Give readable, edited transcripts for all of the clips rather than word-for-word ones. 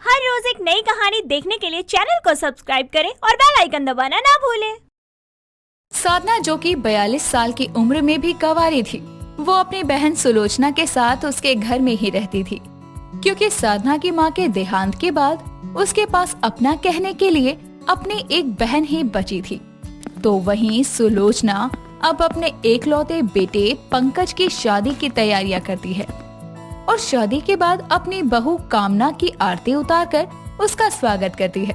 हर रोज एक नई कहानी देखने के लिए चैनल को सब्सक्राइब करें और बेल आइकन दबाना ना भूलें। साधना, जो कि 42 साल की उम्र में भी कंवारी थी, वो अपनी बहन सुलोचना के साथ उसके घर में ही रहती थी, क्योंकि साधना की मां के देहांत के बाद उसके पास अपना कहने के लिए अपनी एक बहन ही बची थी। तो वहीं सुलोचना अब अपने एकलौते बेटे पंकज की शादी की तैयारियां करती है और शादी के बाद अपनी बहू कामना की आरती उतारकर उसका स्वागत करती है,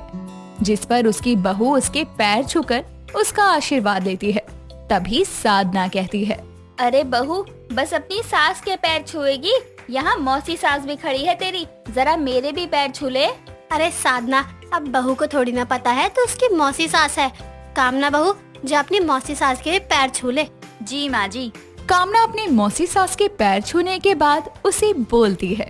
जिस पर उसकी बहू उसके पैर छूकर उसका आशीर्वाद लेती है। तभी साधना कहती है, अरे बहू, बस अपनी सास के पैर छुएगी? यहाँ मौसी सास भी खड़ी है तेरी, जरा मेरे भी पैर छू ले। अरे साधना, अब बहू को थोड़ी ना पता है तो उसकी मौसी सास है। कामना बहू, जो अपनी मौसी सास के पैर छू ले। जी माँ जी। कामना अपनी मौसी सास के पैर छूने के बाद उसे बोलती है,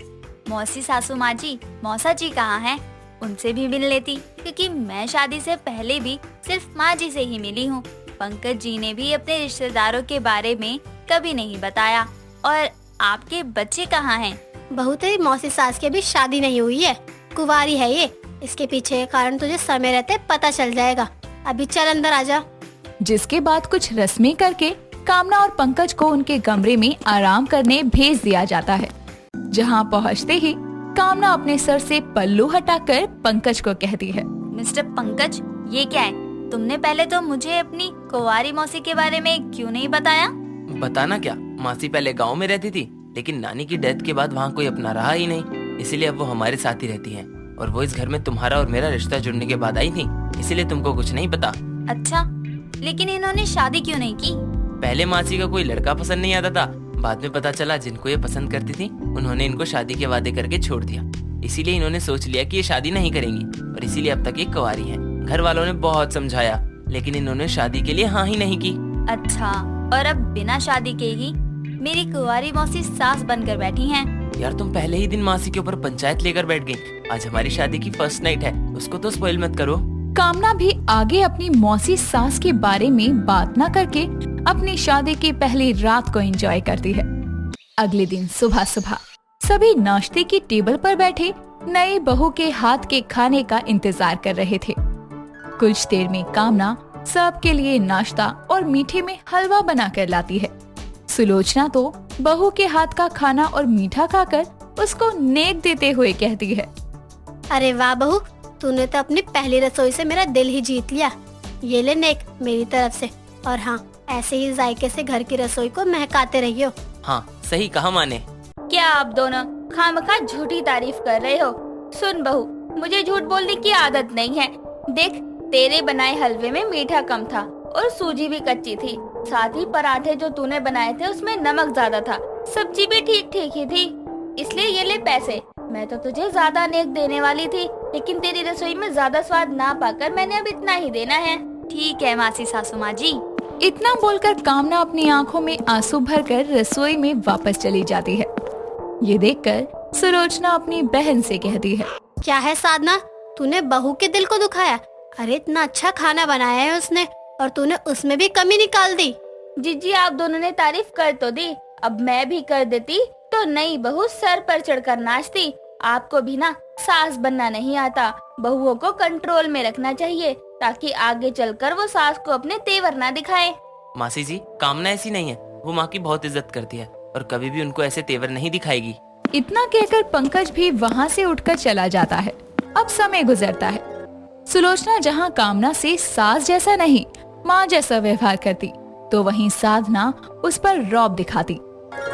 मौसी सासू माँ जी, मौसा जी कहाँ हैं? उनसे भी मिल लेती, क्योंकि मैं शादी से पहले भी सिर्फ माँ जी से ही मिली हूँ। पंकज जी ने भी अपने रिश्तेदारों के बारे में कभी नहीं बताया। और आपके बच्चे कहाँ हैं? बहू, तेरी मौसी सास की अभी शादी नहीं हुई है, कुंवारी है ये। इसके पीछे का कारण तुझे समय रहते पता चल जाएगा। अभी चल अंदर आजा। जिसके बाद कुछ रस्में करके कामना और पंकज को उनके कमरे में आराम करने भेज दिया जाता है। जहां पहुंचते ही कामना अपने सर से पल्लू हटाकर पंकज को कहती है, मिस्टर पंकज, ये क्या है? तुमने पहले तो मुझे अपनी कुंवारी मौसी के बारे में क्यों नहीं बताया? बताना क्या, मासी पहले गांव में रहती थी, लेकिन नानी की डेथ के बाद वहाँ कोई अपना रहा ही नहीं, इसीलिए अब वो हमारे साथ ही रहती है। और वो इस घर में तुम्हारा और मेरा रिश्ता जुड़ने के बाद आई थी, इसीलिए तुमको कुछ नहीं पता। अच्छा, लेकिन इन्होंने शादी क्यों नहीं की? पहले मासी का कोई लड़का पसंद नहीं आता था, बाद में पता चला जिनको ये पसंद करती थी उन्होंने इनको शादी के वादे करके छोड़ दिया। इसीलिए इन्होंने सोच लिया कि ये शादी नहीं करेंगी और इसीलिए अब तक ये कुंवारी है। घर वालों ने बहुत समझाया, लेकिन इन्होंने शादी के लिए हाँ ही नहीं की। अच्छा, और अब बिना शादी के ही मेरी कुंवारी मौसी सास बनकर बैठी हैं। यार, तुम पहले ही दिन मासी के ऊपर पंचायत लेकर बैठ गई। आज हमारी शादी की फर्स्ट नाइट है, उसको तो स्पॉइल मत करो। कामना भी आगे अपनी मौसी सास के बारे में बात न करके अपनी शादी की पहली रात को एंजॉय करती है। अगले दिन सुबह सुबह सभी नाश्ते की टेबल पर बैठे नई बहू के हाथ के खाने का इंतजार कर रहे थे। कुछ देर में कामना सबके लिए नाश्ता और मीठे में हलवा बना कर लाती है। सुलोचना तो बहू के हाथ का खाना और मीठा खाकर उसको नेक देते हुए कहती है, अरे वाह बहू, तूने तो अपनी पहली रसोई से मेरा दिल ही जीत लिया। ये ले नेक मेरी तरफ से। और हाँ, ऐसे ही जायके से घर की रसोई को महकाते रहियो। हाँ, सही कहा माँ ने। क्या आप दोनों खामखा झूठी तारीफ कर रहे हो? सुन बहू, मुझे झूठ बोलने की आदत नहीं है। देख, तेरे बनाए हलवे में मीठा कम था और सूजी भी कच्ची थी। साथ ही पराठे जो तूने बनाए थे उसमें नमक ज्यादा था। सब्जी भी ठीक ठीक ही थी, इसलिए ये ले पैसे। मैं तो तुझे ज्यादा नेक देने वाली थी, लेकिन तेरी रसोई में ज्यादा स्वाद ना पाकर मैंने अब इतना ही देना है। ठीक है मासी सासू माँ जी। इतना बोलकर कामना अपनी आंखों में आंसू भरकर रसोई में वापस चली जाती है। ये देखकर सुलोचना अपनी बहन से कहती है, क्या है साधना, तूने बहू के दिल को दुखाया? अरे इतना अच्छा खाना बनाया है उसने और तूने उसमें भी कमी निकाल दी। जीजी, आप दोनों ने तारीफ कर तो दी, अब मैं भी कर देती तो नई बहू सर पर चढ़कर नाचती। आपको भी ना सास बनना नहीं आता, बहुओं को कंट्रोल में रखना चाहिए ताकि आगे चलकर वो सास को अपने तेवर ना दिखाए। मासी जी, कामना ऐसी नहीं है, वो माँ की बहुत इज्जत करती है और कभी भी उनको ऐसे तेवर नहीं दिखाएगी। इतना कहकर पंकज भी वहाँ से उठकर चला जाता है। अब समय गुजरता है। सुलोचना जहाँ कामना से सास जैसा नहीं माँ जैसा व्यवहार करती, तो वहीं साधना उस पर रौब दिखाती।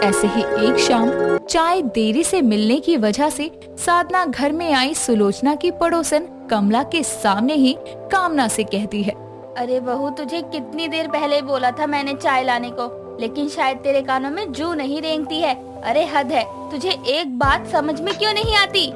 ऐसे ही एक शाम चाय देरी से मिलने की वजह से साधना घर में आई सुलोचना की पड़ोसन कमला के सामने ही कामना से कहती है, अरे बहू, तुझे कितनी देर पहले बोला था मैंने चाय लाने को, लेकिन शायद तेरे कानों में जू नहीं रेंगती है। अरे हद है, तुझे एक बात समझ में क्यों नहीं आती?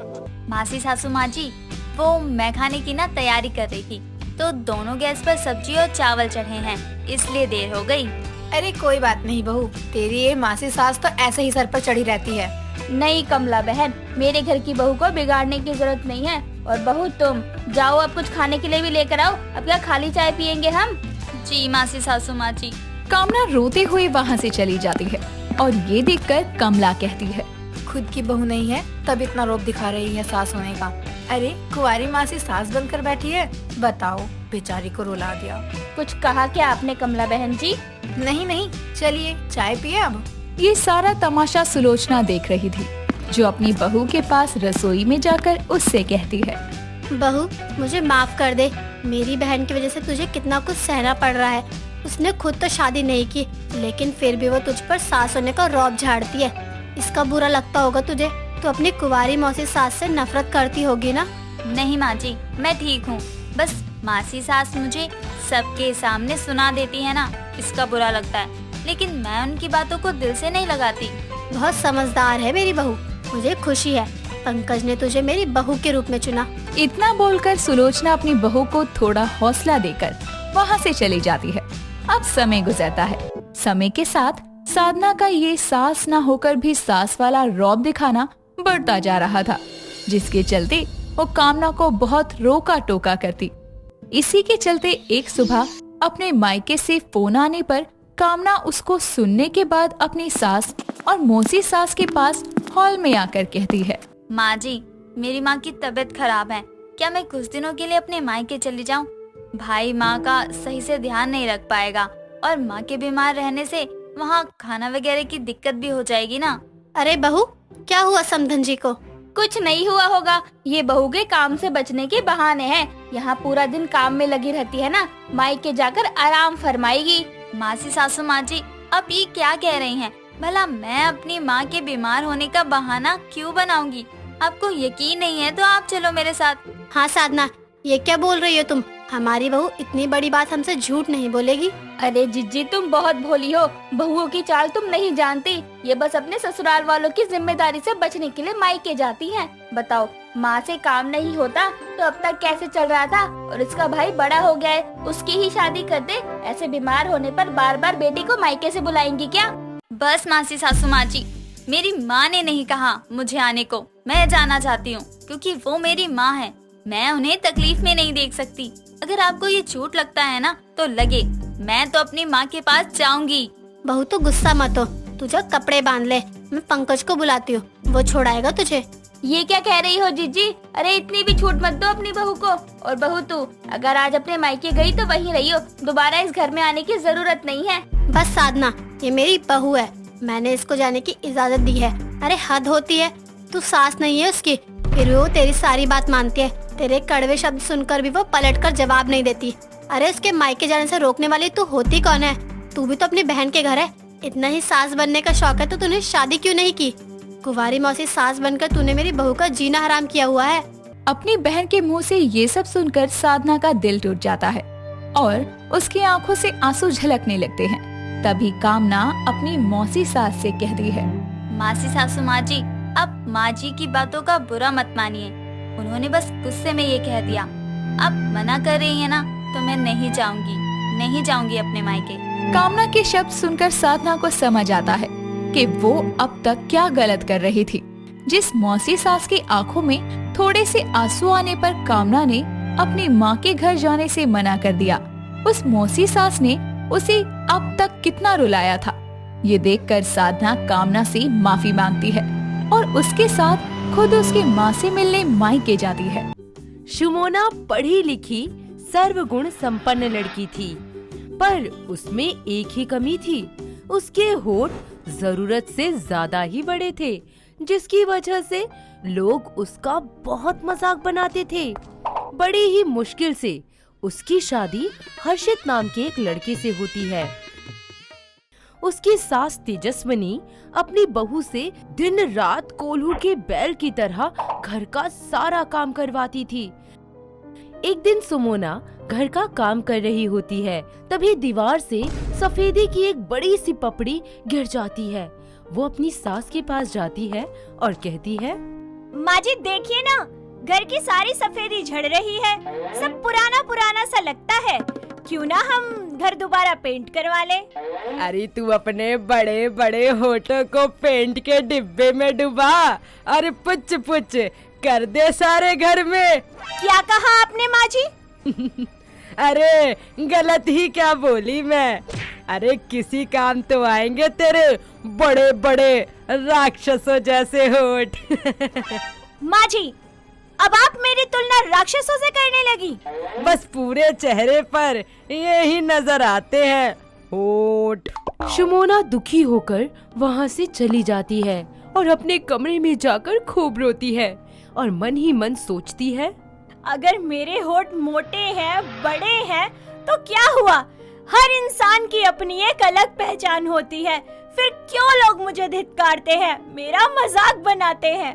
मासी सासू माँ जी, वो मैं खाने की ना तैयारी कर रही थी, तो दोनों गैस पर सब्जी और चावल चढ़े हैं, इसलिए देर हो गई। अरे कोई बात नहीं बहू, तेरी ये मासी सास तो ऐसे ही सर पर चढ़ी रहती है। नहीं कमला बहन, मेरे घर की बहू को बिगाड़ने की जरूरत नहीं है। और बहू, तुम जाओ, अब कुछ खाने के लिए भी लेकर आओ। अब क्या खाली चाय पियेंगे हम? जी मासी सासू माँ जी। कामना रोते हुए वहाँ से चली जाती है और ये देखकर कमला कहती है, खुद की बहू नहीं है तब इतना रोब दिखा रही है सास होने का। अरे कुंवारी मासी सास बनकर बैठी है, बताओ बेचारी को रुला दिया। कुछ कहा क्या आपने कमला बहन जी? नहीं नहीं, चलिए चाय पिए अब। ये सारा तमाशा सुलोचना देख रही थी, जो अपनी बहू के पास रसोई में जाकर उससे कहती है, बहू मुझे माफ कर दे, मेरी बहन की वजह से तुझे कितना कुछ सहना पड़ रहा है। उसने खुद तो शादी नहीं की, लेकिन फिर भी वो तुझ पर सास होने का रौब झाड़ती है। इसका बुरा लगता होगा तुझे। तो अपनी कुंवारी मौसी सास से नफरत करती होगी ना? नहीं माँ जी, मैं ठीक हूँ। बस मासी सास मुझे सबके सामने सुना देती है ना, इसका बुरा लगता है। लेकिन मैं उनकी बातों को दिल से नहीं लगाती। बहुत समझदार है मेरी बहू, मुझे खुशी है पंकज ने तुझे मेरी बहू के रूप में चुना। इतना बोलकर सुलोचना अपनी बहू को थोड़ा हौसला देकर वहाँ से चली जाती है। अब समय गुजरता है। समय के साथ साधना का ये सास ना होकर भी सास वाला रौब दिखाना बढ़ता जा रहा था, जिसके चलते वो कामना को बहुत रोका टोका करती। इसी के चलते एक सुबह अपने मायके से फोन आने पर कामना उसको सुनने के बाद अपनी सास और मौसी सास के पास हॉल में आकर कहती है, माँ जी, मेरी माँ की तबीयत खराब है, क्या मैं कुछ दिनों के लिए अपने मायके चली जाऊँ? भाई माँ का सही से ध्यान नहीं रख पाएगा और माँ के बीमार रहने से वहाँ खाना वगैरह की दिक्कत भी हो जाएगी ना। अरे बहू, क्या हुआ समधन जी को? कुछ नहीं हुआ होगा, ये बहू के काम से बचने के बहाने हैं। यहाँ पूरा दिन काम में लगी रहती है ना, मायके जाकर आराम फरमाएगी। मासी सासू माँ जी, अब ये क्या कह रही हैं? भला मैं अपनी माँ के बीमार होने का बहाना क्यों बनाऊंगी? आपको यकीन नहीं है तो आप चलो मेरे साथ। हाँ साधना, ये क्या बोल रही हो तुम? हमारी बहू इतनी बड़ी बात हमसे झूठ नहीं बोलेगी। अरे जिज्जी, तुम बहुत भोली हो। बहुओं की चाल तुम नहीं जानती। ये बस अपने ससुराल वालों की जिम्मेदारी से बचने के लिए मायके जाती हैं। बताओ, माँ से काम नहीं होता तो अब तक कैसे चल रहा था? और इसका भाई बड़ा हो गया है, उसकी ही शादी कर दे। ऐसे बीमार होने पर बार बार बेटी को मायके से बुलाएंगी क्या? बस मासी सासू माँ जी, मेरी माँ ने नहीं कहा मुझे आने को। मैं जाना चाहती हूँ क्योंकि वो मेरी माँ है। मैं उन्हें तकलीफ में नहीं देख सकती। अगर आपको ये झूठ लगता है ना तो लगे, मैं तो अपनी माँ के पास जाऊंगी। बहू तो गुस्सा मत हो, तुझे कपड़े बांध ले, मैं पंकज को बुलाती हूँ, वो छोड़ाएगा तुझे। ये क्या कह रही हो जीजी? अरे इतनी भी छूट मत दो अपनी बहू को। और बहू तू अगर आज अपने मायके गई तो वहीं रहियो, दोबारा इस घर में आने की जरूरत नहीं है। बस साधना, ये मेरी बहू है, मैंने इसको जाने की इजाजत दी है। अरे हद होती है, तू सास नहीं है उसकी, फिर वो तेरी सारी बात मानती है। तेरे कड़वे शब्द सुनकर भी वो पलटकर जवाब नहीं देती। अरे उसके मायके जाने से रोकने वाली तू होती कौन है? तू भी तो अपनी बहन के घर है। इतना ही सास बनने का शौक है तो तूने शादी क्यों नहीं की? कुंवारी मौसी सास बनकर तूने मेरी बहू का जीना हराम किया हुआ है। अपनी बहन के मुंह से ये सब सुनकर साधना का दिल टूट जाता है और उसकी आंखों से आंसू झलकने लगते हैं। तभी कामना अपनी मौसी सास से कहती है, मासी सासू माँ जी, अब माँ जी की बातों का बुरा मत मानिए। उन्होंने बस गुस्से में ये कह दिया। अब मना कर रही है ना तो मैं नहीं जाऊंगी अपने मायके। कामना के शब्द सुनकर साधना को समझ आता है कि वो अब तक क्या गलत कर रही थी। जिस मौसी सास की आंखों में थोड़े से आंसू आने पर कामना ने अपनी माँ के घर जाने से मना कर दिया, उस मौसी सास ने उसे अब तक कितना रुलाया था। ये देखकर साधना कामना से माफी मांगती है और उसके साथ खुद उसकी माँ से मिलने मायके जाती है। शुमोना पढ़ी लिखी सर्वगुण संपन्न लड़की थी, पर उसमें एक ही कमी थी, उसके होठ जरूरत से ज्यादा ही बड़े थे, जिसकी वजह से लोग उसका बहुत मजाक बनाते थे। बड़ी ही मुश्किल से उसकी शादी हर्षित नाम के एक लड़के से होती है। उसकी सास तेजस्विनी अपनी बहू से दिन रात कोल्हू के बैल की तरह घर का सारा काम करवाती थी। एक दिन सुमोना घर का काम कर रही होती है, तभी दीवार से सफेदी की एक बड़ी सी पपड़ी गिर जाती है। वो अपनी सास के पास जाती है और कहती है, माँ जी देखिए ना, घर की सारी सफेदी झड़ रही है, सब पुराना पुराना सा लगता है। क्यों ना हम घर दोबारा पेंट करवा ले? अरे तू अपने बड़े बड़े होठों को पेंट के डिब्बे में डुबा और पुच पुच कर दे सारे घर में। क्या कहा आपने माँ जी? अरे गलत ही क्या बोली मैं। अरे किसी काम तो आएंगे तेरे बड़े बड़े राक्षसों जैसे होठ। माँ जी, अब आप मेरी तुलना राक्षसों से करने लगी। बस पूरे चेहरे पर यही नजर आते हैं होठ। शुमोना दुखी होकर वहाँ से चली जाती है और अपने कमरे में जाकर खूब रोती है और मन ही मन सोचती है, अगर मेरे होठ मोटे हैं, बड़े हैं, तो क्या हुआ? हर इंसान की अपनी एक अलग पहचान होती है। फिर क्यों लोग मुझे धिक्कारते हैं, मेरा मजाक बनाते हैं?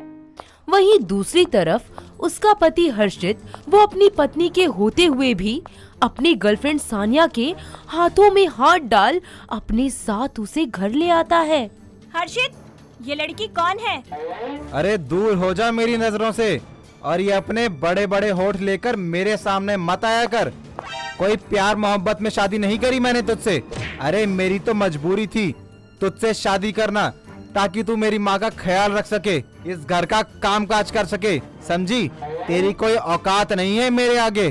वहीं दूसरी तरफ उसका पति हर्षित, वो अपनी पत्नी के होते हुए भी अपनी गर्लफ्रेंड सानिया के हाथों में हाथ डाल अपने साथ उसे घर ले आता है। हर्षित, ये लड़की कौन है? अरे दूर हो जा मेरी नजरों से, और ये अपने बड़े बड़े होठ लेकर मेरे सामने मत आया कर। कोई प्यार मोहब्बत में शादी नहीं करी मैंने तुझसे। अरे मेरी तो मजबूरी थी तुझसे शादी करना, ताकि तू मेरी माँ का ख्याल रख सके, इस घर का काम काज कर सके, समझी? तेरी कोई औकात नहीं है मेरे आगे।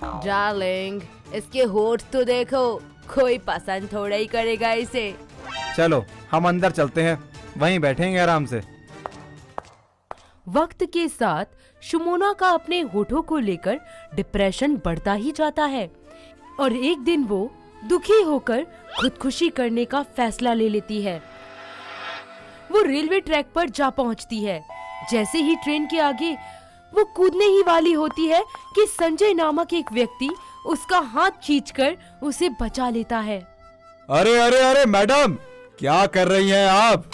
डार्लिंग, इसके होठ तो देखो, कोई पसंद थोड़ा ही करेगा इसे। चलो हम अंदर चलते हैं, वहीं बैठेंगे आराम से। वक्त के साथ शुमोना का अपने होठों को लेकर डिप्रेशन बढ़ता ही जाता है और एक दिन वो दुखी होकर खुदकुशी करने का फैसला ले लेती है। वो रेलवे ट्रैक पर जा पहुंचती है। जैसे ही ट्रेन के आगे वो कूदने ही वाली होती है कि संजय नामक एक व्यक्ति उसका हाथ खींचकर उसे बचा लेता है। अरे अरे अरे मैडम, क्या कर रही हैं आप?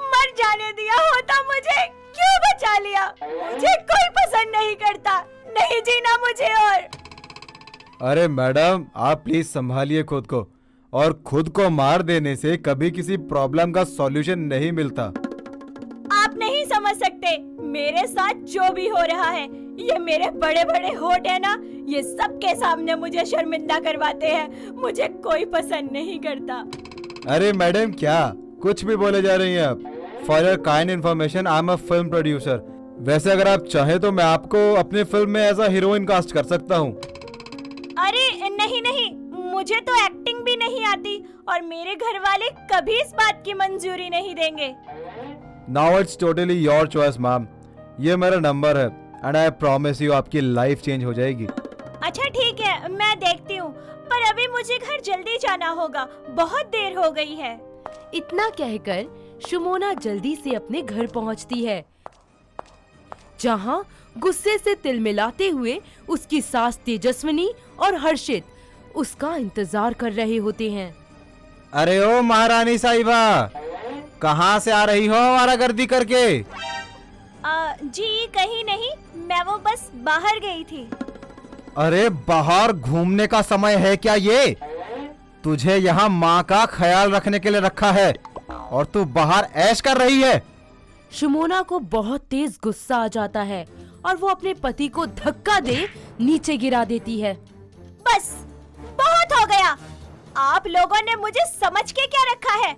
मर जाने दिया होता, मुझे क्यों बचा लिया? मुझे कोई पसंद नहीं करता, नहीं जीना मुझे। और अरे मैडम, आप प्लीज संभालिए खुद को, और खुद को मार देने से कभी किसी प्रॉब्लम का सॉल्यूशन नहीं मिलता। आप नहीं समझ सकते मेरे साथ जो भी हो रहा है। ये मेरे बड़े बड़े होठ है ना, ये सबके सामने मुझे शर्मिंदा करवाते हैं। मुझे कोई पसंद नहीं करता। अरे मैडम, क्या कुछ भी बोले जा रही हैं आप? For your kind information, I am a film producer. वैसे अगर आप चाहें तो मैं आपको अपनी फिल्म में एज अ हीरोइन कास्ट कर सकता हूँ। अरे नहीं नहीं, मुझे तो एक्टिंग भी नहीं आती और मेरे घर वाले कभी इस बात की मंजूरी नहीं देंगे। Now it's totally your choice ma'am. ये मेरा नंबर है एंड आई प्रॉमिस यू आपकी लाइफ चेंज हो जाएगी। अच्छा ठीक है, मैं देखती हूँ, पर अभी मुझे घर जल्दी जाना होगा, बहुत देर हो गई है। इतना कहकर शुमोना जल्दी से अपने घर पहुंचती है, जहां गुस्से से तिलमिलाते हुए उसकी सास तेजस्विनी और हर्षित उसका इंतजार कर रहे होते हैं। अरे ओ महारानी साहिबा, कहाँ से आ रही हो हमारा गर्दी करके? जी कहीं नहीं, मैं वो बस बाहर गई थी। अरे बाहर घूमने का समय है क्या ये? तुझे यहाँ माँ का ख्याल रखने के लिए रखा है और तू बाहर ऐश कर रही है। शुमोना को बहुत तेज गुस्सा आ जाता है और वो अपने पति को धक्का दे नीचे गिरा देती है। बस बहुत हो गया, आप लोगों ने मुझे समझ के क्या रखा है?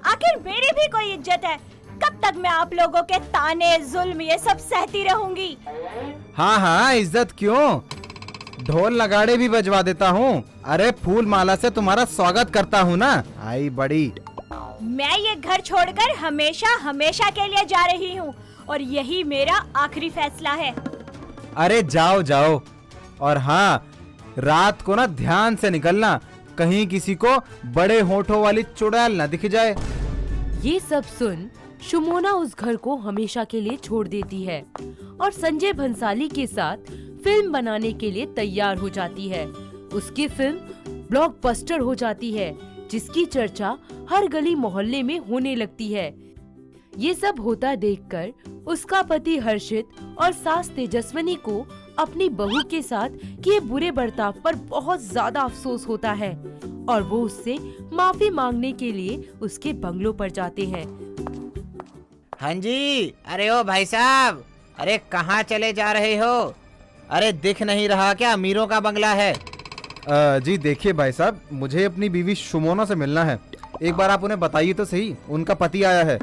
आखिर मेरी भी कोई इज्जत है? कब तक मैं आप लोगों के ताने जुल्म ये सब सहती रहूंगी? हाँ हाँ, इज्जत क्यों, ढोल नगाड़े भी बजवा देता हूँ। अरे फूल माला से तुम्हारा स्वागत करता हूँ ना, आई बड़ी। मैं ये घर छोड़कर हमेशा हमेशा के लिए जा रही हूँ और यही मेरा आखिरी फैसला है। अरे जाओ जाओ, और हाँ, रात को ना ध्यान से निकलना, कहीं किसी को बड़े होठों वाली चुड़ैल न दिख जाए। ये सब सुन शुमोना उस घर को हमेशा के लिए छोड़ देती है और संजय भंसाली के साथ फिल्म बनाने के लिए तैयार हो जाती है। उसकी फिल्म ब्लॉकबस्टर हो जाती है, जिसकी चर्चा हर गली मोहल्ले में होने लगती है। ये सब होता देखकर उसका पति हर्षित और सास तेजस्विनी को अपनी बहू के साथ किए बुरे बर्ताव पर बहुत ज्यादा अफसोस होता है और वो उससे माफी मांगने के लिए उसके बंगलों पर जाते हैं। हाँ जी, अरे ओ भाई साहब, अरे कहाँ चले जा रहे हो? अरे दिख नहीं रहा क्या अमीरों का बंगला है? जी देखिए भाई साहब, मुझे अपनी बीवी शुमोना से मिलना है। एक बार आप उन्हें बताइए तो सही, उनका पति आया है।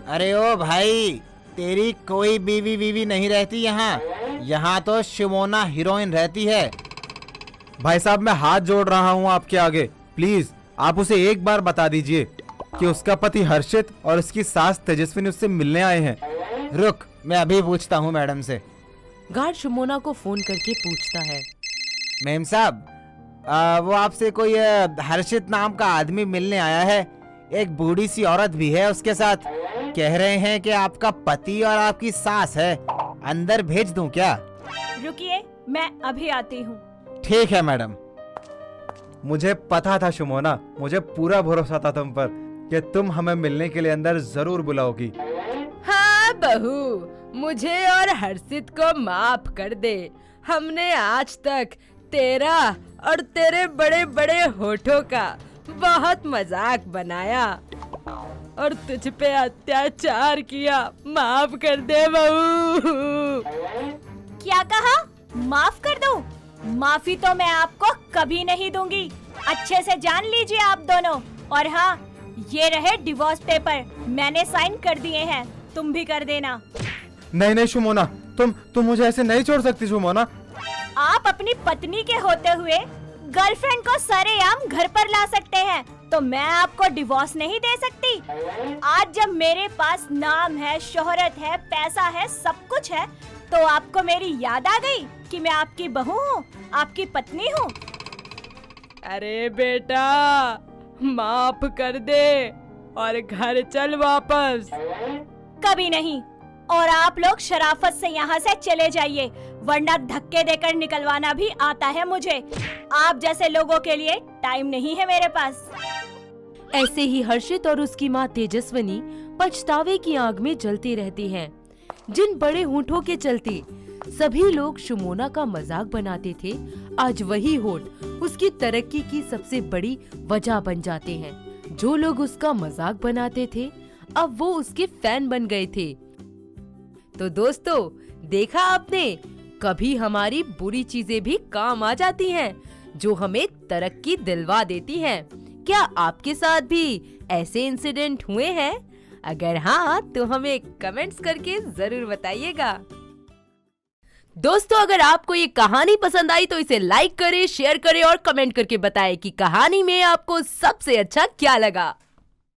अरे ओ भाई, तेरी कोई बीवी नहीं रहती यहाँ। यहाँ तो शुमोना हीरोइन रहती है। भाई साहब मैं हाथ जोड़ रहा हूँ आपके आगे, प्लीज आप उसे एक बार बता दीजिए कि उसका पति हर्षित और उसकी सास तेजस्विनी उससे मिलने आए हैं। रुक, मैं अभी पूछता हूँ मैडम से। गार्ड शुमोना को फोन करके पूछता है। मेम साहब, वो आपसे कोई हर्षित नाम का आदमी मिलने आया है। एक बूढ़ी सी औरत भी है उसके साथ। कह रहे हैं कि आपका पति और आपकी सास है। अंदर भेज दूं क्या? रुकिए, मैं अभी आती हूँ। ठीक है मैडम। मुझे पता था शुमोना, मुझे पूरा भरोसा था तुम पर कि तुम हमें मिलने के लिए अंदर जरूर बुलाओगी। हाँ बहू, मुझे और हर्षित को माफ कर दे। हमने आज तक तेरा और तेरे बड़े बड़े होठों का बहुत मजाक बनाया और तुझ पे अत्याचार किया। माफ कर दे बहू। क्या कहा? माफ कर दूं? माफी तो मैं आपको कभी नहीं दूंगी। अच्छे से जान लीजिए आप दोनों। और हाँ, ये रहे डिवोर्स पेपर, मैंने साइन कर दिए हैं, तुम भी कर देना। नहीं नहीं शुमोना, तुम मुझे ऐसे नहीं छोड़ सकती शुमोना। आप अपनी पत्नी के होते हुए गर्लफ्रेंड को सरेआम घर पर ला सकते हैं, तो मैं आपको डिवोर्स नहीं दे सकती। आज जब मेरे पास नाम है, शोहरत है, पैसा है, सब कुछ है, तो आपको मेरी याद आ गई कि मैं आपकी बहू हूँ, आपकी पत्नी हूँ। अरे बेटा, माफ कर दे और घर चल वापस। कभी नहीं। और आप लोग शराफत से यहाँ से चले जाइए, वरना धक्के देकर निकलवाना भी आता है मुझे। आप जैसे लोगों के लिए टाइम नहीं है मेरे पास। ऐसे ही हर्षित और उसकी माँ तेजस्विनी पछतावे की आग में जलती रहती हैं। जिन बड़े होठों के चलते सभी लोग शुमोना का मजाक बनाते थे, आज वही होठ उसकी तरक्की की सबसे बड़ी वजह बन जाते हैं। जो लोग उसका मजाक बनाते थे, अब वो उसके फैन बन गए थे। तो दोस्तों, देखा आपने, कभी हमारी बुरी चीजें भी काम आ जाती हैं, जो हमें तरक्की दिलवा देती हैं। क्या आपके साथ भी ऐसे इंसिडेंट हुए हैं? अगर हाँ, तो हमें कमेंट्स करके जरूर बताइएगा। दोस्तों, अगर आपको ये कहानी पसंद आई तो इसे लाइक करें, शेयर करें और कमेंट करके बताएं कि कहानी में आपको सबसे अच्छा क्या लगा।